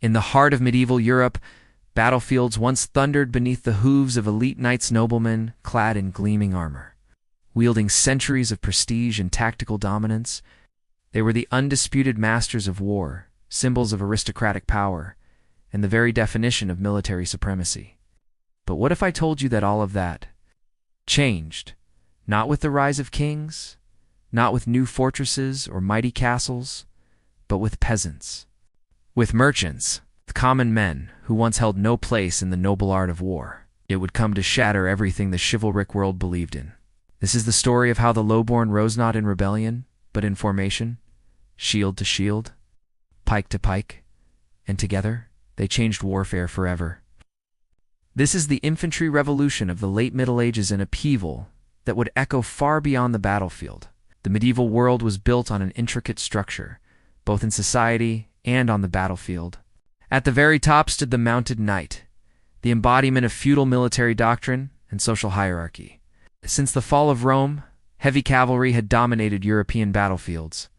In the heart of medieval Europe, battlefields once thundered beneath the hooves of elite knights noblemen clad in gleaming armor. Wielding centuries of prestige and tactical dominance, they were the undisputed masters of war, symbols of aristocratic power, and the very definition of military supremacy. But what if I told you that all of that changed, not with the rise of kings, not with new fortresses or mighty castles, but with peasants, with merchants, with common men who once held no place in the noble art of war? It would come to shatter everything the chivalric world believed in. This is the story of how the lowborn rose not in rebellion, but in formation, shield to shield, pike to pike, and together they changed warfare forever. This is the Infantry Revolution of the late Middle Ages, an upheaval that would echo far beyond the battlefield. The medieval world was built on an intricate structure, both in society and on the battlefield. At the very top stood the mounted knight, the embodiment of feudal military doctrine and social hierarchy. Since the fall of Rome, heavy cavalry had dominated European battlefields.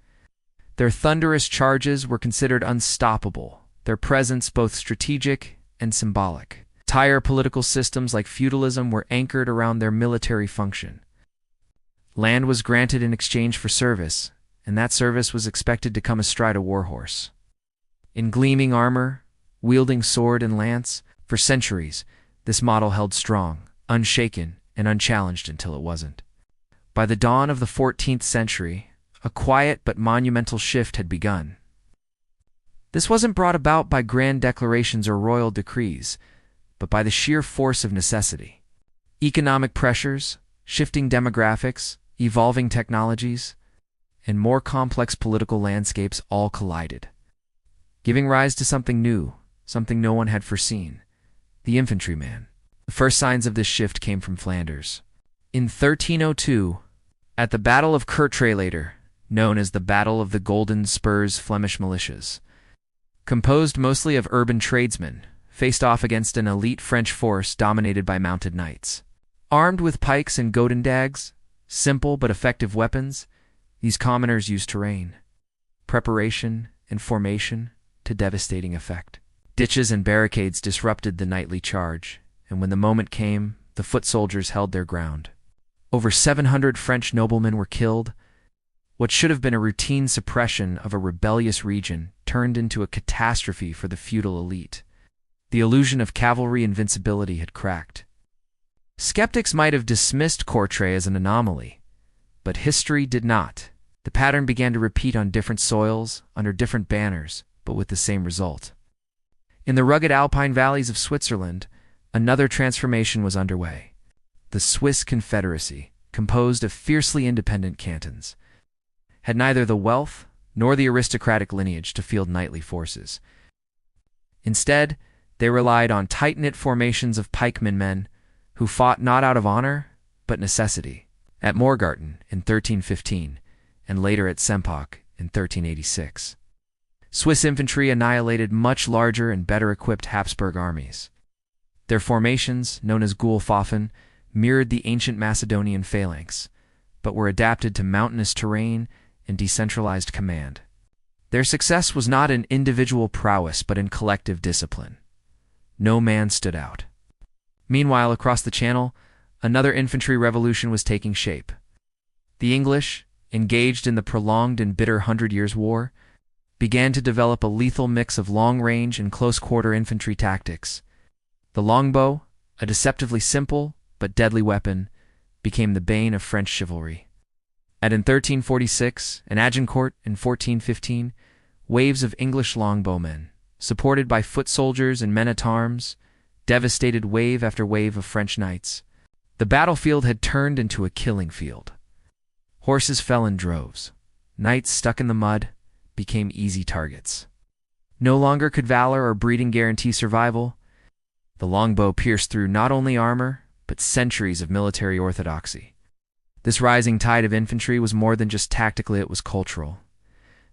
Their thunderous charges were considered unstoppable, their presence both strategic and symbolic. Entire political systems like feudalism were anchored around their military function. Land was granted in exchange for service, and that service was expected to come astride a warhorse. In gleaming armor, wielding sword and lance, for centuries, this model held strong, unshaken, and unchallenged until it wasn't. By the dawn of the 14th century, a quiet but monumental shift had begun. This wasn't brought about by grand declarations or royal decrees, but by the sheer force of necessity. Economic pressures, shifting demographics, evolving technologies, and more complex political landscapes all collided, giving rise to something new, something no one had foreseen: the infantryman. The first signs of this shift came from Flanders. In 1302, at the Battle of Kertrelater, known as the Battle of the Golden Spurs, Flemish militias, composed mostly of urban tradesmen, faced off against an elite French force dominated by mounted knights. Armed with pikes and godendags, simple but effective weapons, these commoners used terrain, preparation, and formation to devastating effect. Ditches and barricades disrupted the knightly charge, and when the moment came, the foot soldiers held their ground. Over 700 French noblemen were killed. What should have been a routine suppression of a rebellious region turned into a catastrophe for the feudal elite. The illusion of cavalry invincibility had cracked. Skeptics might have dismissed Courtrai as an anomaly, but history did not. The pattern began to repeat on different soils, under different banners, but with the same result. In the rugged alpine valleys of Switzerland, another transformation was underway. The Swiss Confederacy, composed of fiercely independent cantons, had neither the wealth nor the aristocratic lineage to field knightly forces. Instead, they relied on tight-knit formations of pikemen men who fought not out of honor, but necessity. At Morgarten in 1315, and later at Sempach in 1386. Swiss infantry annihilated much larger and better-equipped Habsburg armies. Their formations, known as Gulpfaffen, mirrored the ancient Macedonian phalanx, but were adapted to mountainous terrain and decentralized command. Their success was not in individual prowess, but in collective discipline. No man stood out. Meanwhile, across the Channel, another infantry revolution was taking shape. The English, engaged in the prolonged and bitter 100 Years' War, began to develop a lethal mix of long-range and close-quarter infantry tactics. The longbow, a deceptively simple but deadly weapon, became the bane of French chivalry. And in 1346 and Agincourt in 1415, waves of English longbowmen, supported by foot soldiers and men-at-arms, devastated wave after wave of French knights. The battlefield had turned into a killing field. Horses fell in droves. Knights stuck in the mud became easy targets. No longer could valor or breeding guarantee survival. The longbow pierced through not only armor, but centuries of military orthodoxy. This rising tide of infantry was more than just tactical, it was cultural.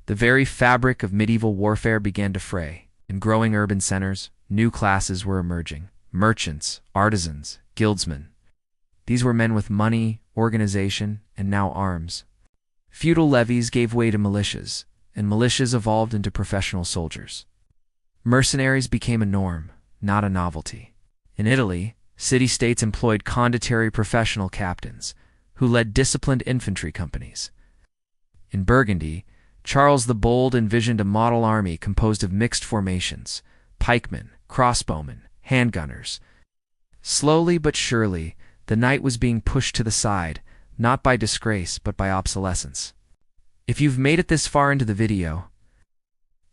The very fabric of medieval warfare began to fray. In growing urban centers, new classes were emerging: merchants, artisans, guildsmen. These were men with money, organization, and now arms. Feudal levies gave way to militias, and militias evolved into professional soldiers. Mercenaries became a norm, not a novelty. In Italy, city-states employed condottieri professional captains, who led disciplined infantry companies. In Burgundy, Charles the Bold envisioned a model army composed of mixed formations, pikemen, crossbowmen, handgunners. Slowly but surely, the knight was being pushed to the side, not by disgrace but by obsolescence. If you've made it this far into the video,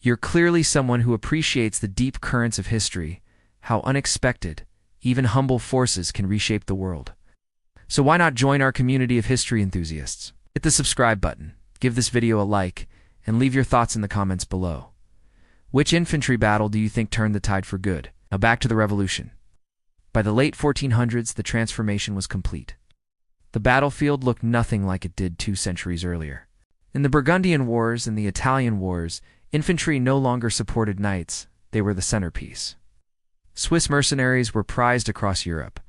you're clearly someone who appreciates the deep currents of history, how unexpected, even humble forces can reshape the world. So why not join our community of history enthusiasts? Hit the subscribe button, give this video a like, and leave your thoughts in the comments below. Which infantry battle do you think turned the tide for good? Now back to the Revolution. By the late 1400s, the transformation was complete. The battlefield looked nothing like it did 2 centuries earlier. In the Burgundian Wars and the Italian Wars, infantry no longer supported knights, they were the centerpiece. Swiss mercenaries were prized across Europe.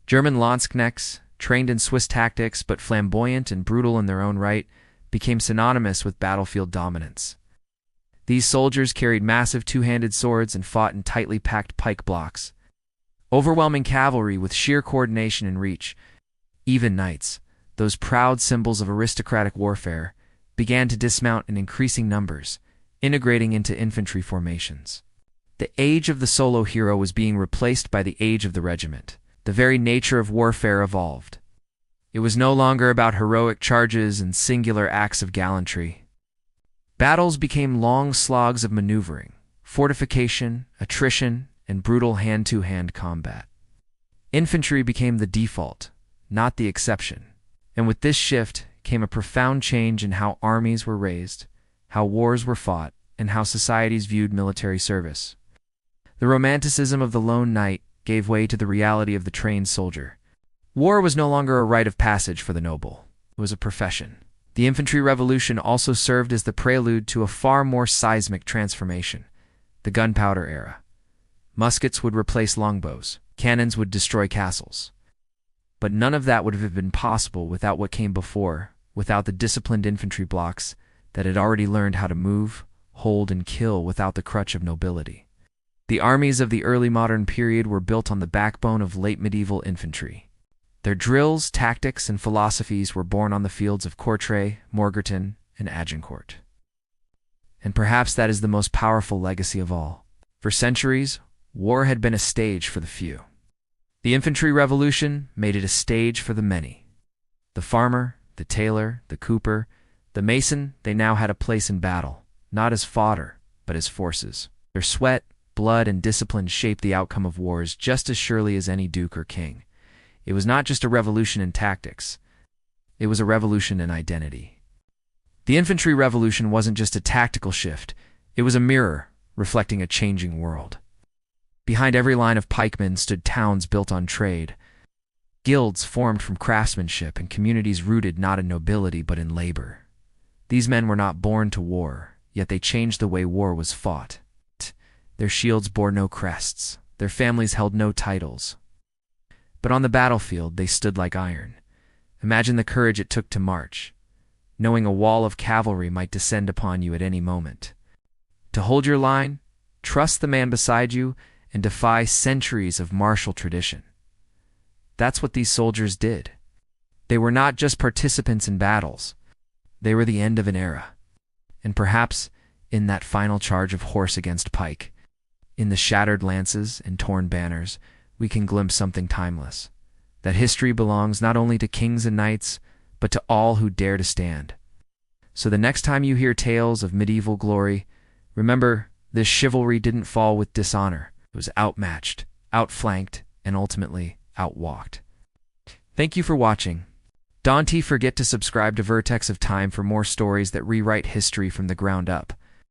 German Landsknechts, trained in Swiss tactics but flamboyant and brutal in their own right, became synonymous with battlefield dominance. These soldiers carried massive two-handed swords and fought in tightly packed pike blocks. Overwhelming cavalry with sheer coordination and reach. Even knights, those proud symbols of aristocratic warfare, began to dismount in increasing numbers, integrating into infantry formations. The age of the solo hero was being replaced by the age of the regiment. The very nature of warfare evolved. It was no longer about heroic charges and singular acts of gallantry. Battles became long slogs of maneuvering, fortification, attrition, and brutal hand-to-hand combat. Infantry became the default, not the exception. And with this shift came a profound change in how armies were raised, how wars were fought, and how societies viewed military service. The romanticism of the lone knight gave way to the reality of the trained soldier. War was no longer a rite of passage for the noble. It was a profession. The Infantry Revolution also served as the prelude to a far more seismic transformation, the gunpowder era. Muskets would replace longbows. Cannons would destroy castles. But none of that would have been possible without what came before, without the disciplined infantry blocks that had already learned how to move, hold, and kill without the crutch of nobility. The armies of the early modern period were built on the backbone of late medieval infantry. Their drills, tactics, and philosophies were born on the fields of Courtrai, Morgarten, and Agincourt. And perhaps that is the most powerful legacy of all. For centuries, war had been a stage for the few. The Infantry Revolution made it a stage for the many. The farmer, the tailor, the cooper, the mason, they now had a place in battle, not as fodder, but as forces. Their sweat, blood, and discipline shaped the outcome of wars just as surely as any duke or king. It was not just a revolution in tactics. It was a revolution in identity. The Infantry Revolution wasn't just a tactical shift. It was a mirror reflecting a changing world. Behind every line of pikemen stood towns built on trade, guilds formed from craftsmanship, and communities rooted not in nobility but in labor. These men were not born to war, yet they changed the way war was fought. Their shields bore no crests, their families held no titles. But on the battlefield they stood like iron. Imagine the courage it took to march, knowing a wall of cavalry might descend upon you at any moment. To hold your line, trust the man beside you, and defy centuries of martial tradition. That's what these soldiers did. They were not just participants in battles. They were the end of an era. And perhaps, in that final charge of horse against pike, in the shattered lances and torn banners, we can glimpse something timeless. That history belongs not only to kings and knights, but to all who dare to stand. So the next time you hear tales of medieval glory, remember, this chivalry didn't fall with dishonor. It was outmatched, outflanked, and ultimately outwalked. Thank you for watching. Don't forget to subscribe to Vertex of Time for more stories that rewrite history from the ground up.